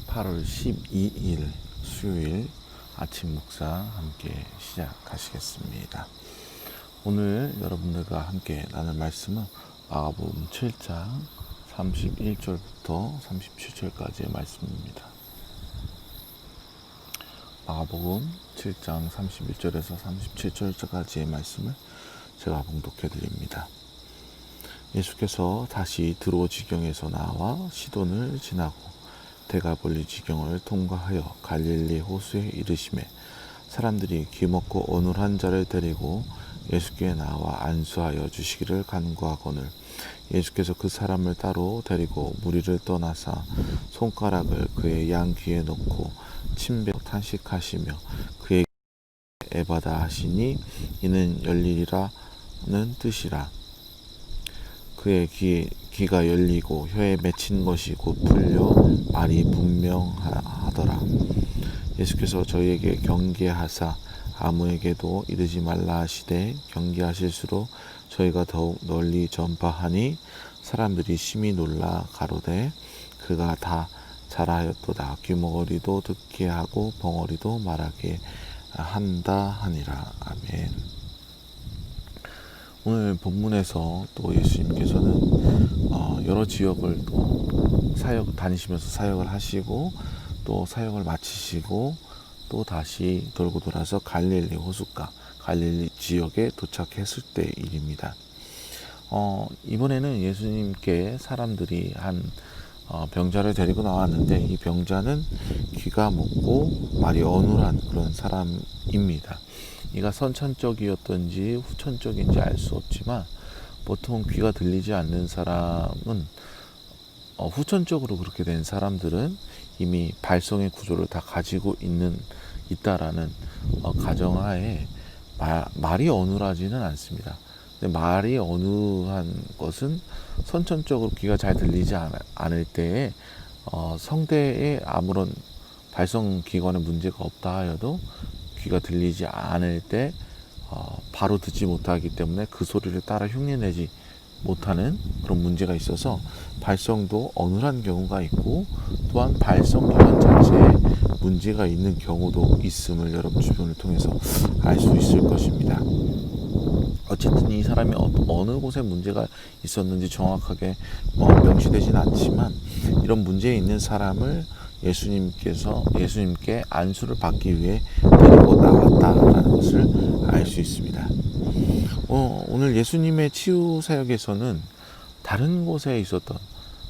8월 12일 수요일 아침 묵상 함께 시작하시겠습니다. 오늘 여러분들과 함께 나눌 말씀은 마가복음 7장 31절부터 37절까지의 말씀입니다. 마가복음 7장 31절에서 37절까지의 말씀을 제가 봉독해 드립니다. 예수께서 다시 드로 지경에서 나와 시돈을 지나고 데가볼리 지경을 통과하여 갈릴리 호수에 이르시매 사람들이 귀먹고 어눌한 자를 데리고 예수께 나와 안수하여 주시기를 간구하거늘 예수께서 그 사람을 따로 데리고 무리를 떠나사 손가락을 그의 양 귀에 넣고 침뱉어 탄식하시며 그에게 에바다 하시니 이는 열리리라는 뜻이라. 그의 귀가 열리고 혀에 맺힌 것이 곧 풀려 말이 분명하더라. 예수께서 저희에게 경계하사 아무에게도 이르지 말라 하시되 경계하실수록 저희가 더욱 널리 전파하니 사람들이 심히 놀라 가로되 그가 다 잘하였도다. 귀머거리도 듣게 하고 벙어리도 말하게 한다 하니라. 아멘. 오늘 본문에서 또 예수님께서는 여러 지역을 또 다니시면서 사역을 하시고 또 사역을 마치시고 또 다시 돌고 돌아서 갈릴리 호숫가, 갈릴리 지역에 도착했을 때 일입니다. 이번에는 예수님께 사람들이 한 병자를 데리고 나왔는데 이 병자는 귀가 먹고 말이 어눌한 그런 사람입니다. 이가 선천적이었던지 후천적인지 알 수 없지만 보통 귀가 들리지 않는 사람은 후천적으로 그렇게 된 사람들은 이미 발성의 구조를 다 가지고 있다라는 가정하에 말이 어눌하지는 않습니다. 근데 말이 어눌한 것은 선천적으로 귀가 잘 들리지 않을 때에 성대에 아무런 발성 기관에 문제가 없다 하여도 귀가 들리지 않을 때 바로 듣지 못하기 때문에 그 소리를 따라 흉내내지 못하는 그런 문제가 있어서 발성도 어눌한 경우가 있고 또한 발성 기관 자체에 문제가 있는 경우도 있음을 여러분 주변을 통해서 알 수 있을 것입니다. 어쨌든 이 사람이 어느 곳에 문제가 있었는지 정확하게 명시되진 않지만 이런 문제에 있는 사람을 예수님께 안수를 받기 위해 데리고 나왔다라는 것을 알 수 있습니다. 오늘 예수님의 치유 사역에서는 다른 곳에 있었던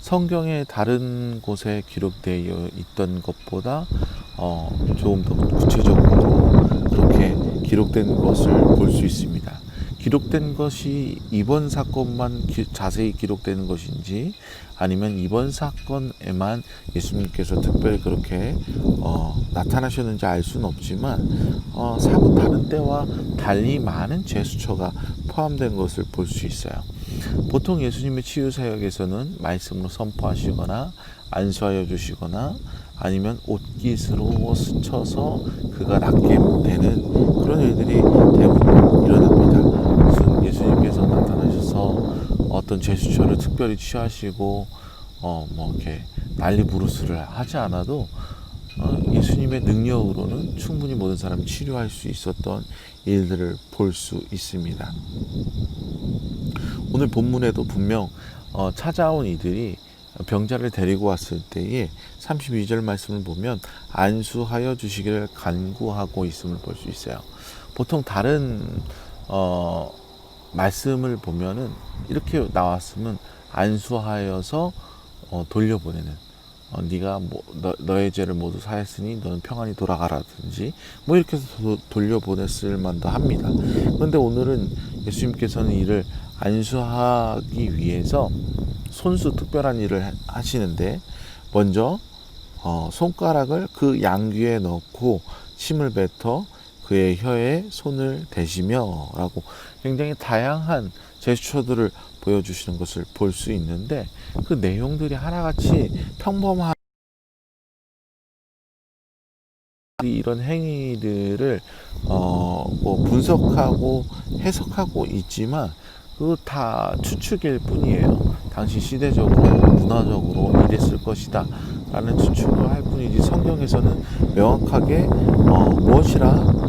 성경의 다른 곳에 기록되어 있던 것보다 조금 더 구체적으로 그렇게 기록된 것을 볼 수 있습니다. 기록된 것이 이번 사건만 자세히 기록되는 것인지 아니면 이번 사건에만 예수님께서 특별히 그렇게 나타나셨는지 알 수는 없지만 사뭇 다른 때와 달리 많은 제스처가 포함된 것을 볼 수 있어요. 보통 예수님의 치유 사역에서는 말씀으로 선포하시거나 안수하여 주시거나 아니면 옷깃으로 스쳐서 그가 낫게 되는 그런 일들이 대부분 일어납니다. 예수님께서 나타나셔서 어떤 제스처를 특별히 취하시고 이렇게 난리 부르스를 하지 않아도 예수님의 능력으로는 충분히 모든 사람을 치료할 수 있었던 일들을 볼 수 있습니다. 오늘 본문에도 분명 찾아온 이들이 병자를 데리고 왔을 때에 32절 말씀을 보면 안수하여 주시기를 간구하고 있음을 볼 수 있어요. 보통 다른 말씀을 보면은 이렇게 나왔으면 안수하여서 돌려보내는 네가 너의 죄를 모두 사했으니 너는 평안히 돌아가라든지 이렇게 해서 돌려보냈을 만도 합니다. 그런데 오늘은 예수님께서는 이를 안수하기 위해서 손수 특별한 일을 하시는데 먼저 손가락을 그 양귀에 넣고 침을 뱉어 그의 혀에 손을 대시며 라고 굉장히 다양한 제스처들을 보여주시는 것을 볼 수 있는데 그 내용들이 하나같이 평범한 이런 행위들을 분석하고 해석하고 있지만 그거 다 추측일 뿐이에요. 당시 시대적으로 문화적으로 이랬을 것이다 라는 추측을 할 뿐이지 성경에서는 명확하게 무엇이라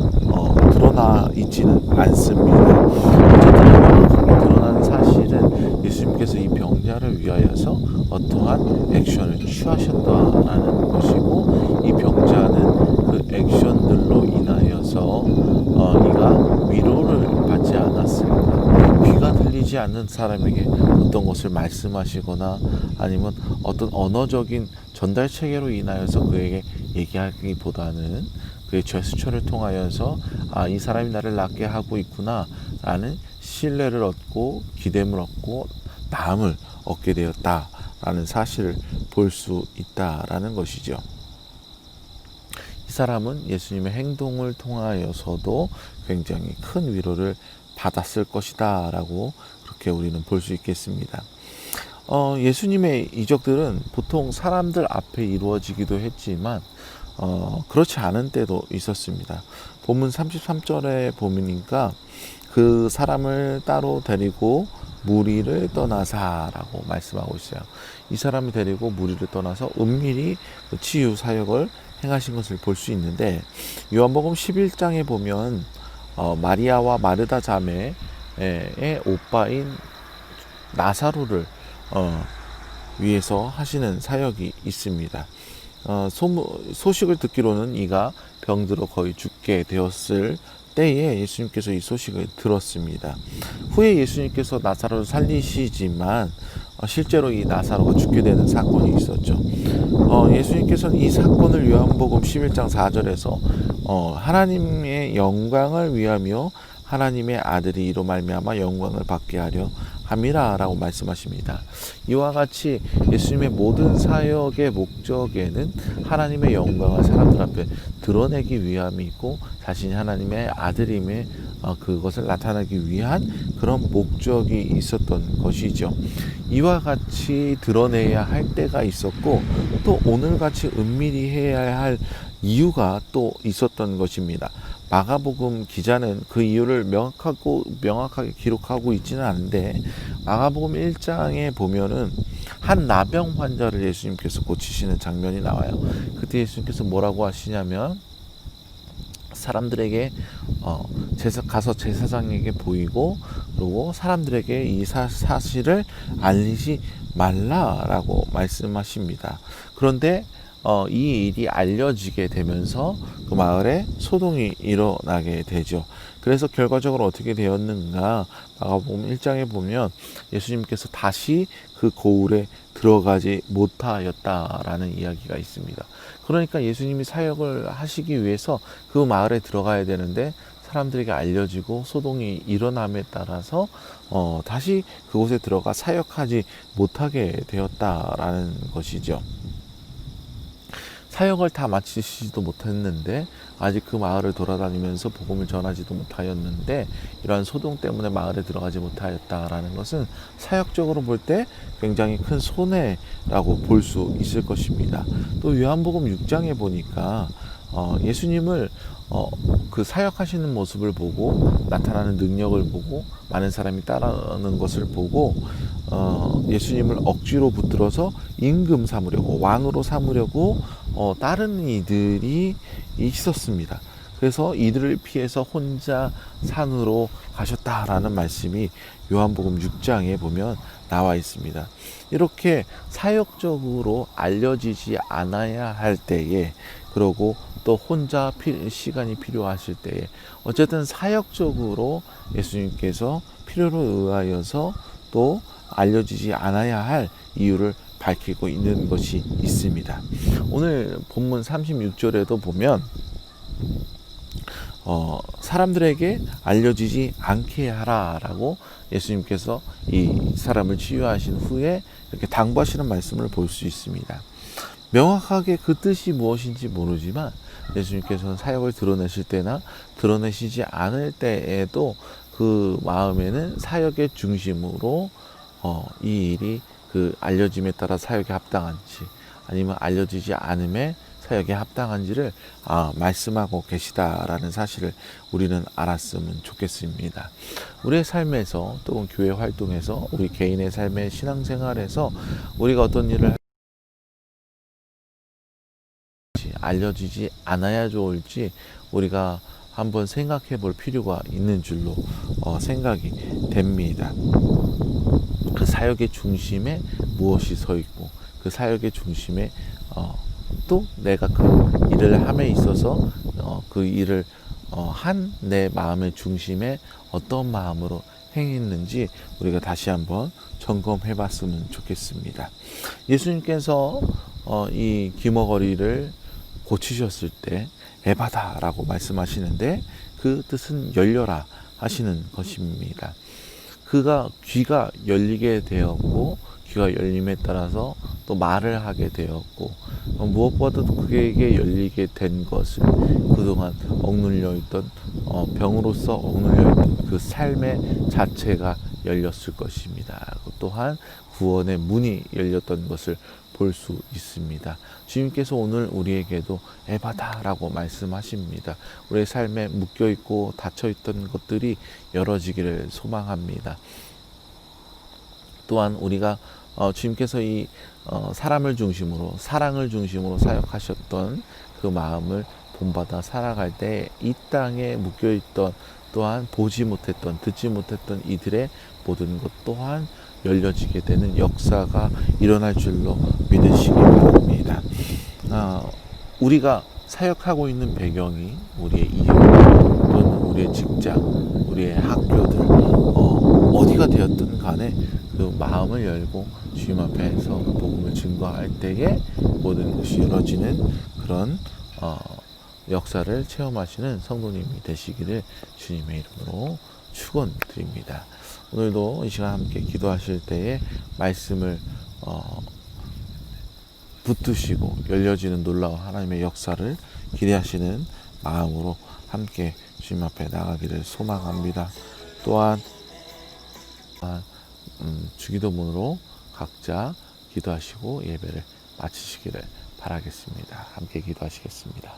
드러나 있지는 않습니다. 어쨌든 명확하게 드러나는 사실은 예수님께서 이 병자를 위하여서 어떠한 액션을 취하셨다라는 것이고, 이 병자는 그 액션들로 인하여서 이가 위로를 받지 않았습니다. 귀가 들리지 않는 사람에게 어떤 것을 말씀하시거나 아니면 어떤 언어적인 전달 체계로 인하여서 그에게 얘기하기보다는 그의 제스처를 통하여서 이 사람이 나를 낫게 하고 있구나 라는 신뢰를 얻고 기됨을 얻고 나음을 얻게 되었다라는 사실을 볼 수 있다라는 것이죠. 이 사람은 예수님의 행동을 통하여서도 굉장히 큰 위로를 받았을 것이다 라고 그렇게 우리는 볼 수 있겠습니다. 예수님의 이적들은 보통 사람들 앞에 이루어지기도 했지만 그렇지 않은 때도 있었습니다. 본문 33절에 보니까 그 사람을 따로 데리고 무리를 떠나사라고 말씀하고 있어요. 이 사람을 데리고 무리를 떠나서 은밀히 치유 사역을 행하신 것을 볼 수 있는데, 요한복음 11장에 보면 마리아와 마르다 자매의 오빠인 나사로를 위해서 하시는 사역이 있습니다. 소식을 듣기로는 이가 병들어 거의 죽게 되었을 때에 예수님께서 이 소식을 들었습니다. 후에 예수님께서 나사로를 살리시지만 실제로 이 나사로가 죽게 되는 사건이 있었죠. 예수님께서는 이 사건을 요한복음 11장 4절에서 하나님의 영광을 위하며 하나님의 아들이 이로 말미암아 영광을 받게 하려 함이라라고 말씀하십니다. 이와 같이 예수님의 모든 사역의 목적에는 하나님의 영광을 사람들 앞에 드러내기 위함이 있고, 자신이 하나님의 아들임의 그것을 나타내기 위한 그런 목적이 있었던 것이죠. 이와 같이 드러내야 할 때가 있었고, 또 오늘같이 은밀히 해야 할 이유가 또 있었던 것입니다. 마가복음 기자는 그 이유를 명확하게 기록하고 있지는 않은데, 마가복음 1장에 보면은 한 나병 환자를 예수님께서 고치시는 장면이 나와요. 그때 예수님께서 뭐라고 하시냐면, 사람들에게 가서 제사장에게 보이고, 그리고 사람들에게 이 사실을 알리지 말라라고 말씀하십니다. 그런데 이 일이 알려지게 되면서 그 마을에 소동이 일어나게 되죠. 그래서 결과적으로 어떻게 되었는가, 마가복음 1장에 보면 예수님께서 다시 그 고을에 들어가지 못하였다라는 이야기가 있습니다. 그러니까 예수님이 사역을 하시기 위해서 그 마을에 들어가야 되는데 사람들에게 알려지고 소동이 일어남에 따라서 다시 그곳에 들어가 사역하지 못하게 되었다라는 것이죠. 사역을 다 마치지도 못했는데, 아직 그 마을을 돌아다니면서 복음을 전하지도 못하였는데, 이러한 소동 때문에 마을에 들어가지 못하였다라는 것은 사역적으로 볼 때 굉장히 큰 손해라고 볼 수 있을 것입니다. 또 요한복음 6장에 보니까 예수님을 그 사역하시는 모습을 보고 나타나는 능력을 보고 많은 사람이 따르는 것을 보고 예수님을 억지로 붙들어서 임금 삼으려고, 왕으로 삼으려고 따르는 이들이 있었습니다. 그래서 이들을 피해서 혼자 산으로 가셨다라는 말씀이 요한복음 6장에 보면 나와 있습니다. 이렇게 사역적으로 알려지지 않아야 할 때에, 그리고 또 혼자 시간이 필요하실 때에, 어쨌든 사역적으로 예수님께서 필요로 의하여서 또 알려지지 않아야 할 이유를 밝히고 있는 것이 있습니다. 오늘 본문 36절에도 보면 사람들에게 알려지지 않게 하라라고 예수님께서 이 사람을 치유하신 후에 이렇게 당부하시는 말씀을 볼 수 있습니다. 명확하게 그 뜻이 무엇인지 모르지만 예수님께서는 사역을 드러내실 때나 드러내시지 않을 때에도 그 마음에는 사역의 중심으로 이 일이 그 알려짐에 따라 사역에 합당한지 아니면 알려지지 않음에 사역에 합당한지를 말씀하고 계시다라는 사실을 우리는 알았으면 좋겠습니다. 우리의 삶에서 또는 교회 활동에서 우리 개인의 삶의 신앙생활에서 우리가 어떤 일을 좋을지, 알려지지 않아야 좋을지 우리가 한번 생각해 볼 필요가 있는 줄로 생각이 됩니다. 그 사역의 중심에 무엇이 서 있고, 그 사역의 중심에 또 내가 그 일을 함에 있어서 그 일을 한 내 마음의 중심에 어떤 마음으로 행했는지 우리가 다시 한번 점검해 봤으면 좋겠습니다. 예수님께서 이 귀머거리를 고치셨을 때 에바다라고 말씀하시는데, 그 뜻은 열려라 하시는 것입니다. 그가 귀가 열리게 되었고, 귀가 열림에 따라서 또 말을 하게 되었고, 무엇보다도 그에게 열리게 된 것은 그동안 억눌려 있던 병으로서 억눌려 있던 그 삶의 자체가 열렸을 것입니다. 또한 구원의 문이 열렸던 것을 볼 수 있습니다. 주님께서 오늘 우리에게도 에바다라고 말씀하십니다. 우리의 삶에 묶여있고 닫혀있던 것들이 열어지기를 소망합니다. 또한 우리가 주님께서 이 사람을 중심으로, 사랑을 중심으로 사역하셨던 그 마음을 본받아 살아갈 때 이 땅에 묶여있던, 또한 보지 못했던, 듣지 못했던 이들의 모든 것 또한 열려지게 되는 역사가 일어날 줄로 믿으시기 바랍니다. 우리가 사역하고 있는 배경이 우리의 이웃, 또는 우리의 직장, 우리의 학교들, 어디가 되었든 간에 그 마음을 열고 주님 앞에서 복음을 증거할 때에 모든 것이 열어지는 그런 역사를 체험하시는 성도님이 되시기를 주님의 이름으로 축원드립니다. 오늘도 이 시간 함께 기도하실 때에 말씀을 붙드시고 열려지는 놀라운 하나님의 역사를 기대하시는 마음으로 함께 주님 앞에 나가기를 소망합니다. 또한 주기도문으로 각자 기도하시고 예배를 마치시기를 바라겠습니다. 함께 기도하시겠습니다.